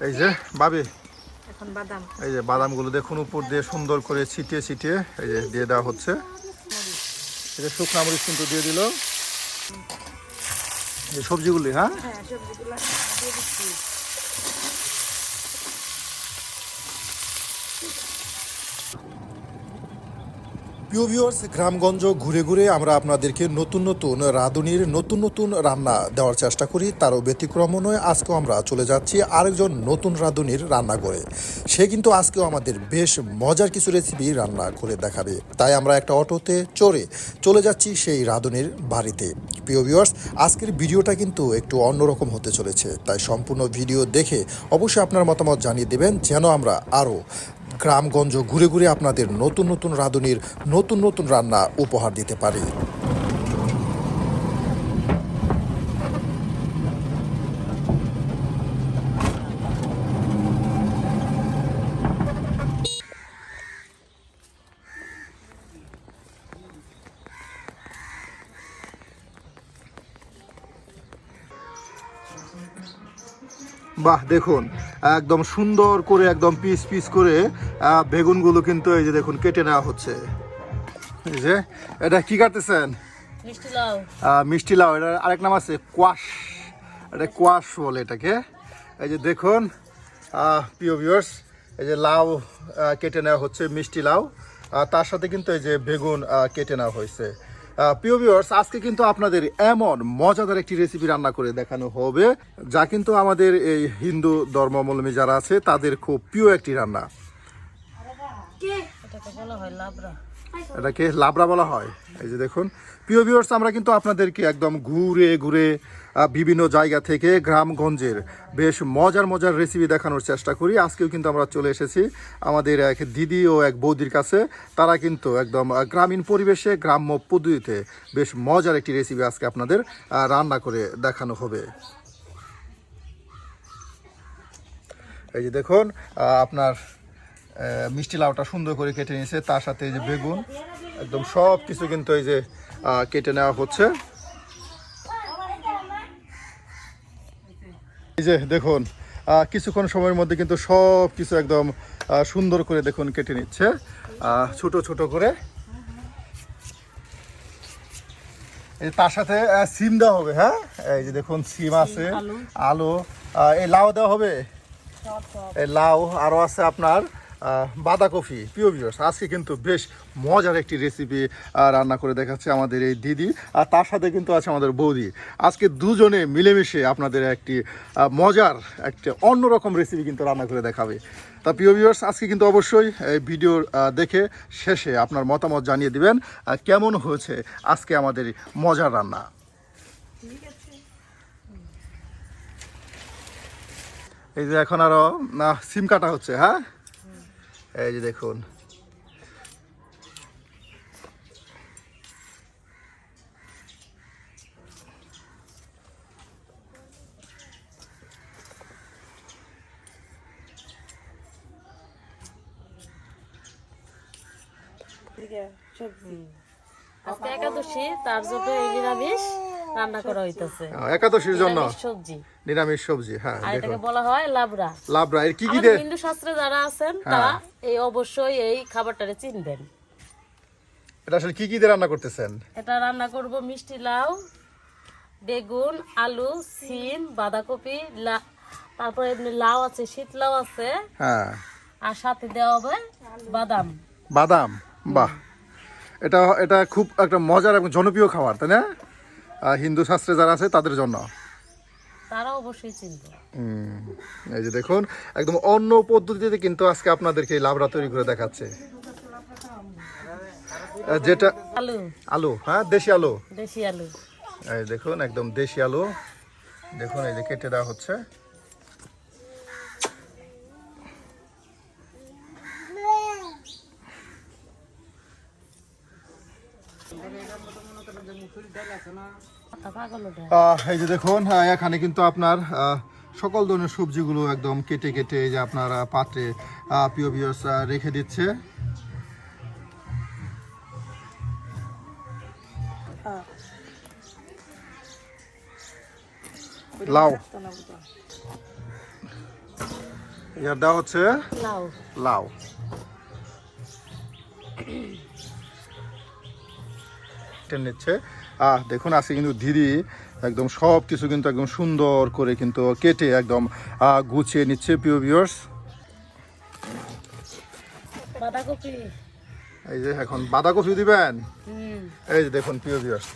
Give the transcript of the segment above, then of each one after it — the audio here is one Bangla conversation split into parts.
এই যে ভাবি, এখন বাদাম, এই যে বাদামগুলো দেখুন উপর দিয়ে সুন্দর করে ছিটিয়ে ছিটিয়ে এই যে দিয়ে দেওয়া হচ্ছে। এই যে শুকনা মরিচ কিন্তু দিয়ে দিল। এই সবজিগুলি, হ্যাঁ সবজিগুলো দিয়ে দিচ্ছি। প্রিয় ভিউয়ার্স, গ্রামগঞ্জ ঘুরে ঘুরে আমরা আপনাদেরকে নতুন নতুন রাঁধুনির নতুন নতুন রান্না দেওয়ার চেষ্টা করি। তারও ব্যতিক্রম নয়, আজকেও আমরা চলে যাচ্ছি আরেকজন নতুন রাঁধুনির রান্না করে। সে কিন্তু আজকেও আমাদের বেশ মজার কিছু রেসিপি রান্না করে দেখাবে। তাই আমরা একটা অটোতে চড়ে চলে যাচ্ছি সেই রাঁধুনির বাড়িতে। প্রিয় ভিউয়ার্স, আজকের ভিডিওটা কিন্তু একটু অন্যরকম হতে চলেছে, তাই সম্পূর্ণ ভিডিও দেখে অবশ্যই আপনার মতামত জানিয়ে দেবেন, যেন আমরা আরও গ্রামগঞ্জ ঘুরে ঘুরে আপনাদের নতুন নতুন রাঁধুনির নতুন নতুন রান্না উপহার দিতে পারি। বাহ, দেখুন একদম সুন্দর করে একদম পিস পিস করে বেগুনগুলো কিন্তু এই যে দেখুন কেটে নেওয়া হচ্ছে। এই যে এটা কি কাটতেছেন? মিষ্টি লাউ। মিষ্টি লাউ, এটা আরেক নাম আছে কোয়াশ, এটা কোয়াশ বলে এটাকে। এই যে দেখুন প্রিয় ভিউয়ার্স, এই যে লাউ কেটে নেওয়া হচ্ছে, মিষ্টি লাউ, তার সাথে কিন্তু এই যে বেগুন কেটে নেওয়া হয়েছে। প্রিয় ভিউয়ার্স, আজকে কিন্তু আপনাদের এমন মজাদার একটি রেসিপি রান্না করে দেখানো হবে, যা কিন্তু আমাদের এই হিন্দু ধর্মাবলম্বী যারা আছে তাদের খুব প্রিয় একটি রান্না। এটাকে লাবড়া বলা হয়। এই যে দেখুন প্রিয় ভিউয়ার্স, আমরা কিন্তু আপনাদেরকে একদম ঘুরে ঘুরে বিভিন্ন জায়গা থেকে গ্রামগঞ্জের বেশ মজার মজার রেসিপি দেখানোর চেষ্টা করি। আজকেও কিন্তু আমরা চলে এসেছি আমাদের এক দিদি ও এক বৌদির কাছে। তারা কিন্তু একদম গ্রামীণ পরিবেশে গ্রাম্য পদ্ধতিতে বেশ মজার একটি রেসিপি আজকে আপনাদের রান্না করে দেখানো হবে। এই যে দেখুন আপনার মিষ্টি লাউটা সুন্দর করে কেটে নিয়েছে, তার সাথে এই যে বেগুন একদম সব কিছু কিন্তু এই যে কেটে নেওয়া হচ্ছে। এই যে দেখুন কিছুক্ষণ সময়ের মধ্যে কিন্তু সব কিছু একদম সুন্দর করে দেখুন কেটে নিচ্ছে ছোট ছোট করে। এই তার সাথে সিম দেওয়া হবে। হ্যাঁ, এই যে দেখুন সিম আছে, আলু, এই লাউ দেওয়া হবে, এই লাউ, আরও আছে আপনার বাঁধাকপি। প্রিয় ভিউয়ার্স, আজকে কিন্তু বেশ মজার একটি রেসিপি রান্না করে দেখাচ্ছে আমাদের এই দিদি, আর তার সাথে কিন্তু আছে আমাদের বৌদি। আজকে দুজনে মিলেমিশে আপনাদের একটি মজার একটা অন্যরকম রেসিপি কিন্তু রান্না করে দেখাবে। তা প্রিয় ভিউয়ার্স, আজকে কিন্তু অবশ্যই এই ভিডিও দেখে শেষে আপনার মতামত জানিয়ে দিবেন কেমন হয়েছে আজকে আমাদের মজার রান্না। এই যে এখন আরো সিম কাটা হচ্ছে। হ্যাঁ, এই যে দেখুন আজকে একাদশী, তার জন্য এই নিরামিষ রান্না করা হইতাছে। একাদশীর জন্য সবজি, নিরামিষ সবজি। হ্যাঁ, আর এটাকে বলা হয় লাবড়া। লাবড়া এর কি কি আমাদের হিন্দু শাস্ত্রে যারা আছেন তারা এই অবশ্যই এই খাবারটারে চিনবেন। এটা আসলে কি কি দিয়ে রান্না করতেছেন? এটা রান্না করব মিষ্টি লাউ, বেগুন, আলু, সিম, বাঁধাকপি, তারপর এমনি লাউ আছে, শীত লাউ আছে, হ্যাঁ, আর সাথে দেওয়া হবে বাদাম। বাদাম, বাহ, এটা এটা খুব একটা মজার এবং জনপ্রিয় খাবার, তাই না? হিন্দু শাস্ত্রে যারা আছে তাদের জন্য তারা অবশ্যই চিনবে। এই যে দেখুন একদম অন্য পদ্ধতিতে কিন্তু আজকে আপনাদেরকে লাবড়া তৈরি করে দেখাচ্ছে, যেটা আলু, আলু, হ্যাঁ, দেশি আলু, দেশি আলু। এই দেখুন একদম দেশি আলু, দেখুন এই যে কেটে দেওয়া হচ্ছে। এই যে দেখুন এখানে কিন্তু আপনার সকল ধরনের সবজিগুলো একদম কেটে কেটে যে আপনার পাত্রে প্রিয় ভিউয়ার্স রেখে দিচ্ছে। লাউ এর দেওয়া হচ্ছে লাউ। লাউ। নিচ্ছে দেখুন আজকে কিন্তু দিদি একদম সব কিছু কিন্তু একদম সুন্দর করে কিন্তু কেটে একদম গুছিয়ে নিচ্ছে প্রিয় ভিউয়ার্স। বাঁধাকপি, এই যে এখন বাঁধাকপি দিবেন। এই যে দেখুন প্রিয় ভিউয়ার্স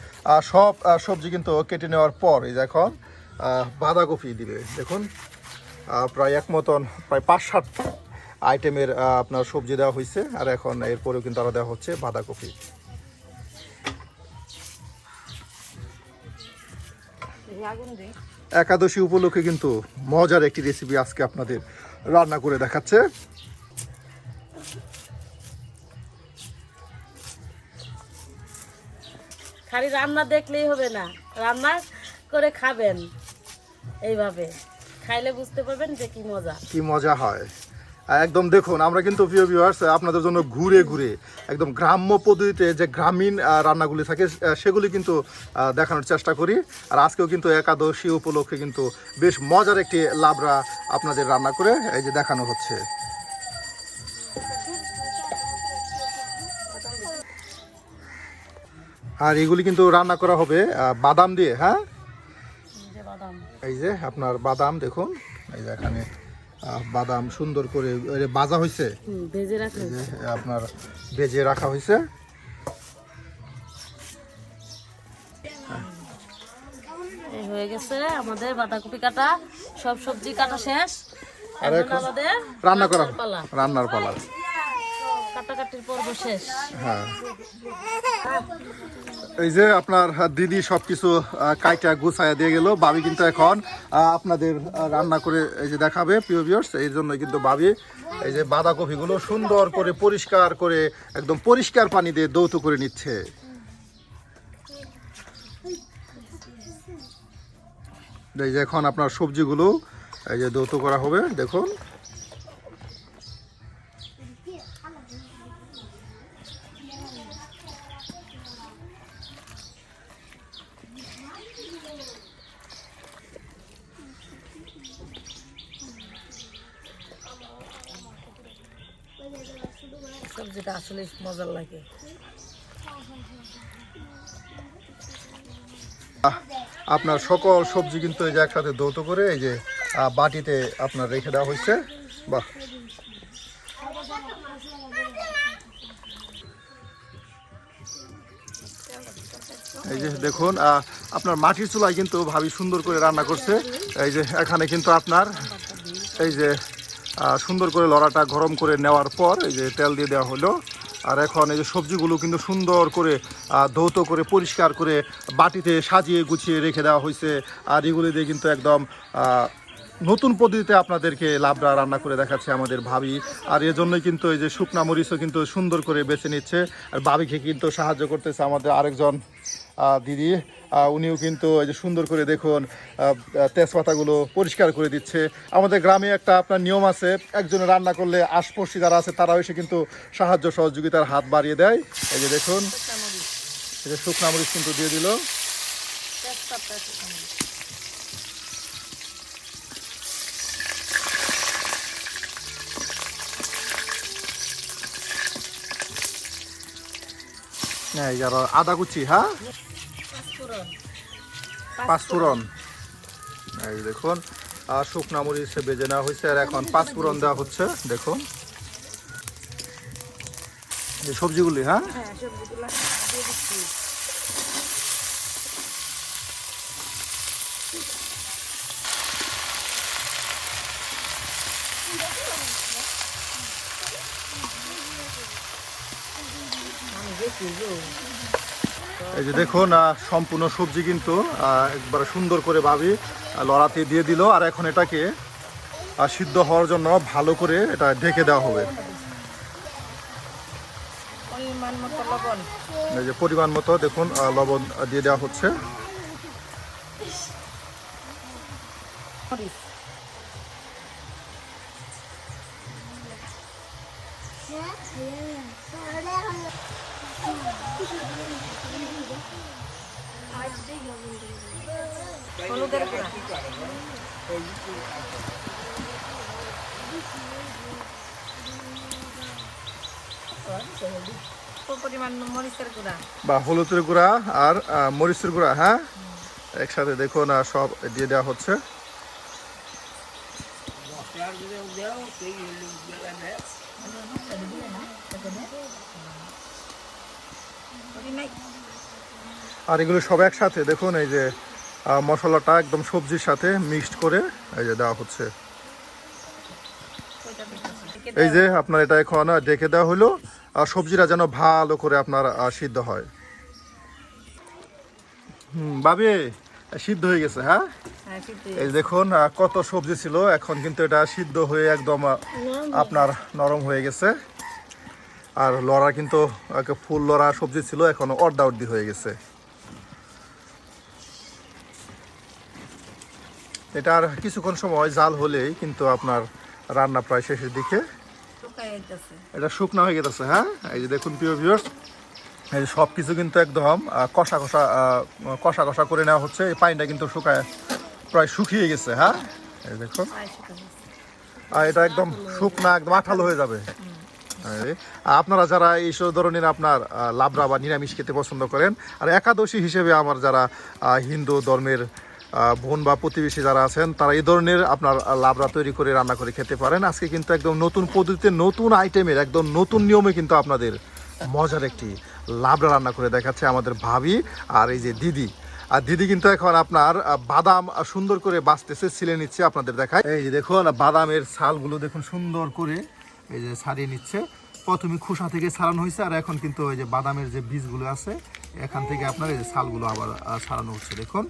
সব সবজি কিন্তু কেটে নেওয়ার পর এই যে এখন বাঁধাকপি দিবে। দেখুন প্রায় এক মতন প্রায় 5-7 আইটেমের আপনার সবজি দেওয়া হয়েছে, আর এখন এরপরেও কিন্তু আরও দেওয়া হচ্ছে বাঁধাকপি। একাদশী উপলক্ষে কিন্তু মজার একটি রেসিপি আজকে আপনাদের রান্না করে দেখাচ্ছে। খালি রান্না দেখলেই হবে না, রান্না করে খাবেন, এইভাবে খাইলে বুঝতে পারবেন যে কি মজা হয়। একদম দেখুন আমরা কিন্তু প্রিয় ভিউয়ার্স আপনাদের জন্য ঘুরে ঘুরে একদম গ্রাম্য পদ্ধতিতে যে গ্রামীণ রান্নাগুলি থাকে সেগুলি কিন্তু দেখানোর চেষ্টা করি। আর আজকেও কিন্তু একাদশী উপলক্ষে কিন্তু বেশ মজার একটি লাবড়া আপনাদের রান্না করে এই যে দেখানো হচ্ছে। আর এগুলি কিন্তু রান্না করা হবে বাদাম দিয়ে। হ্যাঁ, এই যে আপনার বাদাম দেখুন, এই যে এখানে বাদাম সুন্দর করে ভাজা হয়েছে, আপনার ভেজে রাখা হয়েছে। হয়ে গেছে আমাদের বাঁধাকপি কাটা, সব সবজি কাটা শেষ, আর এখন আমাদের রান্নার পালা, কাটাকাটির পর্ব শেষ। হ্যাঁ, এই যে আপনার দিদি সবকিছু কাইটা গুছাইয়া দিয়ে গেল। ভাবি কিন্তু এখন আপনাদের রান্না করে এই যে দেখাবে প্রিয় ভিউয়ার্স। এই জন্য কিন্তু ভাবি এই যে বাঁধাকপিগুলো সুন্দর করে পরিষ্কার করে একদম পরিষ্কার পানি দিয়ে ধৌত করে নিচ্ছে। এই যে এখন আপনার সবজিগুলো এই যে ধৌত করা হবে। দেখুন সবজিটা আসলে মজার লাগে। আপনার সকল সবজি কিন্তু এই যে একসাথে ধৌত করে এই যে বাটিতে আপনার রেখে দেওয়া হয়েছে। বাহ, এই যে দেখুন আপনার মাটির চুলায় কিন্তু ভাবি সুন্দর করে রান্না করছে। এই যে এখানে কিন্তু আপনার এই যে সুন্দর করে লড়াটা গরম করে নেওয়ার পর এই যে তেল দিয়ে দেওয়া হলো। আর এখন এই যে সবজিগুলো কিন্তু সুন্দর করে ধৌত করে পরিষ্কার করে বাটিতে সাজিয়ে গুছিয়ে রেখে দেওয়া হয়েছে। আর এগুলি দিয়ে কিন্তু একদম নতুন পদ্ধতিতে আপনাদেরকে লাবড়া রান্না করে দেখাচ্ছে আমাদের ভাবি। আর এর জন্যই কিন্তু এই যে শুকনা মরিচও কিন্তু সুন্দর করে বেছে নিচ্ছে। আর ভাবিকে কিন্তু সাহায্য করতেছে আমাদের আরেকজন দিদি, উনিও কিন্তু এই যে সুন্দর করে দেখুন তেজপাতাগুলো পরিষ্কার করে দিচ্ছে। আমাদের গ্রামে একটা আপনার নিয়ম আছে, একজনে রান্না করলে আশপাশি যারা আছে তারাও এসে কিন্তু সাহায্য সহযোগিতার হাত বাড়িয়ে দেয়। এই যে দেখুন এই যে শুকনা মরিচ কিন্তু দিয়ে দিল। এই যারা আদা কুচি, হ্যাঁ, পাঁচফোড়ন, এই দেখুন আর শুকনা মরিচ বেজে নেওয়া হয়েছে। আর এখন পাঁচফোড়ন দেওয়া হচ্ছে। দেখুন এই সবজিগুলি, হ্যাঁ, এই যে দেখুন সম্পূর্ণ সবজি কিন্তু একবারে সুন্দর করে ভাবি লড়াতে দিয়ে দিল। আর এখন এটাকে সিদ্ধ হওয়ার জন্য ভালো করে এটা ঢেকে দেওয়া হবে। এই যে পরিমাণ মতো দেখুন লবণ দিয়ে দেওয়া হচ্ছে। পরিমাণ মরিচের গুঁড়া বা হলুদের গুঁড়া আর মরিচের গুঁড়া, হ্যাঁ একসাথে দেখুন সব দিয়ে দেওয়া হচ্ছে। আর এগুলো সব একসাথে দেখুন এই যে মশলাটা একদম সবজির সাথে মিক্সড করে এই যে দেওয়া হচ্ছে। এই যে আপনার এটা এখন ঢেকে দেওয়া হলো আর সবজিটা যেন ভালো করে আপনার সিদ্ধ হয়। ভাবি সিদ্ধ হয়ে গেছে, হ্যাঁ এই দেখুন কত সবজি ছিল, এখন কিন্তু এটা সিদ্ধ হয়ে একদম আপনার নরম হয়ে গেছে। আর লড়া কিন্তু ফুল লড়া সবজি ছিল, এখন অর্ধি হয়ে গেছে। এটা আর কিছুক্ষণ সময় জাল হলেই কিন্তু আপনার রান্না প্রায় শেষের দিকে। এটা শুকনো হয়ে গেছে, হ্যাঁ এই যে দেখুন প্রিয় ভিউয়ার্স, এই যে সব কিছু কিন্তু একদম কষা কষা করে নেওয়া হচ্ছে। এই পানিটা কিন্তু প্রায় শুকিয়ে গেছে, হ্যাঁ এই দেখুন। আর এটা একদম শুকনা একদম আঠালো হয়ে যাবে। আপনারা যারা এইসব ধরনের আপনার লাবড়া বা নিরামিষ খেতে পছন্দ করেন, আর একাদশী হিসেবে আমার যারা হিন্দু ধর্মের বোন বা প্রতিবেশী যারা আছেন, তারা এই ধরনের আপনার লাবড়া তৈরি করে রান্না করে খেতে পারেন। আজকে কিন্তু একদম নতুন পদ্ধতিতে নতুন আইটেমের একদম নতুন নিয়মে কিন্তু আপনাদের মজার একটি লাবড়া রান্না করে দেখাচ্ছে আমাদের ভাবি আর এই যে দিদি। আর দিদি কিন্তু এখন আপনার বাদাম সুন্দর করে বাছতেছে, ছিলে নিচ্ছে, আপনাদের দেখায়। এই যে দেখুন বাদামের ছালগুলো দেখুন সুন্দর করে এই যে ছাড়িয়ে নিচ্ছে। প্রথমে খোসা থেকে ছাড়ানো হয়েছে, আর এখন কিন্তু ওই যে বাদামের যে বীজগুলো আছে এখান থেকে আপনার এই যে ছালগুলো আবার ছাড়ানো হচ্ছে। দেখুন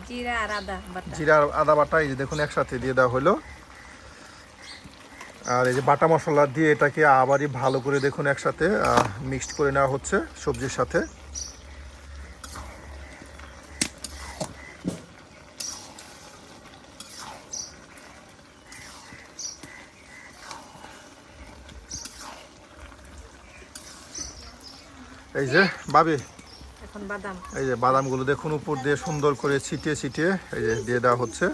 জিরা আর আদা বাটা এই যে দেখুন একসাথে দিয়ে দেওয়া হলো। আর এই যে বাটা মশলা দিয়ে এটাকে আবারই ভালো করে দেখুন একসাথে মিক্সড করে নেওয়া হচ্ছে সবজির সাথে। এই যে ভাবি এই যে বাদামগুলো দেখুন উপর দিয়ে সুন্দর করে ছিটিয়ে ছিটিয়ে এই যে দিয়ে দেওয়া হচ্ছে।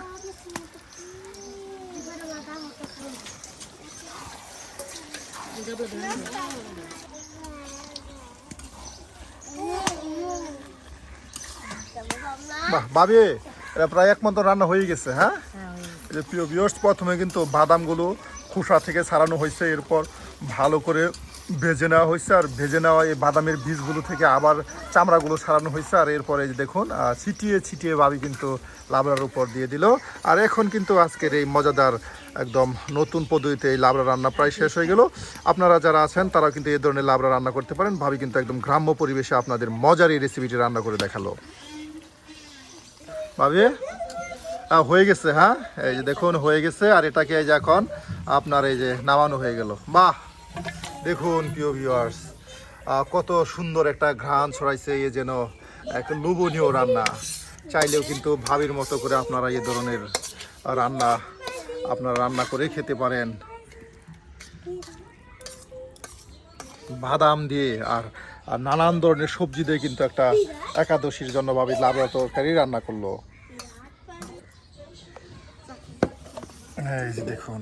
বাহ ভাবি এটা প্রায় এক মতো রান্না হয়ে গেছে, হ্যাঁ এই যে প্রিয় ভিউয়ার্স, প্রথমে কিন্তু বাদামগুলো খোসা থেকে ছাড়ানো হয়েছে, এরপর ভালো করে ভেজে নেওয়া হয়েছে, আর ভেজে নেওয়া এই বাদামের বীজগুলো থেকে আবার চামড়াগুলো ছাড়ানো হয়েছে। আর এরপরে দেখুন ছিটিয়ে ছিটিয়ে ভাবি কিন্তু লাবড়ার উপর দিয়ে দিল। আর এখন কিন্তু আজকের এই মজাদার একদম নতুন পদ্ধতিতে এই লাবড়া রান্না প্রায় শেষ হয়ে গেল। আপনারা যারা আছেন তারা কিন্তু এই ধরনের লাবড়া রান্না করতে পারেন। ভাবি কিন্তু একদম গ্রাম্য পরিবেশে আপনাদের মজার এই রেসিপিটি রান্না করে দেখালো। ভাবি হয়ে গেছে, হ্যাঁ এই যে দেখুন হয়ে গেছে। আর এটাকে এই যে এখন আপনার এই যে নামানো হয়ে গেল। বাহ দেখুন প্রিয় ভিউয়ার্স, কত সুন্দর একটা ঘ্রাণ ছড়াইছে, এ যেন এক লোভনীয় রান্না। চাইলেও কিন্তু ভাবির মতো করে আপনারা এই ধরনের রান্না করে খেতে পারেন। বাদাম দিয়ে আর নানান ধরনের সবজি দিয়ে কিন্তু একটা একাদশীর জন্য ভাবি লাবড়া তরকারি রান্না করলো। এই যে দেখুন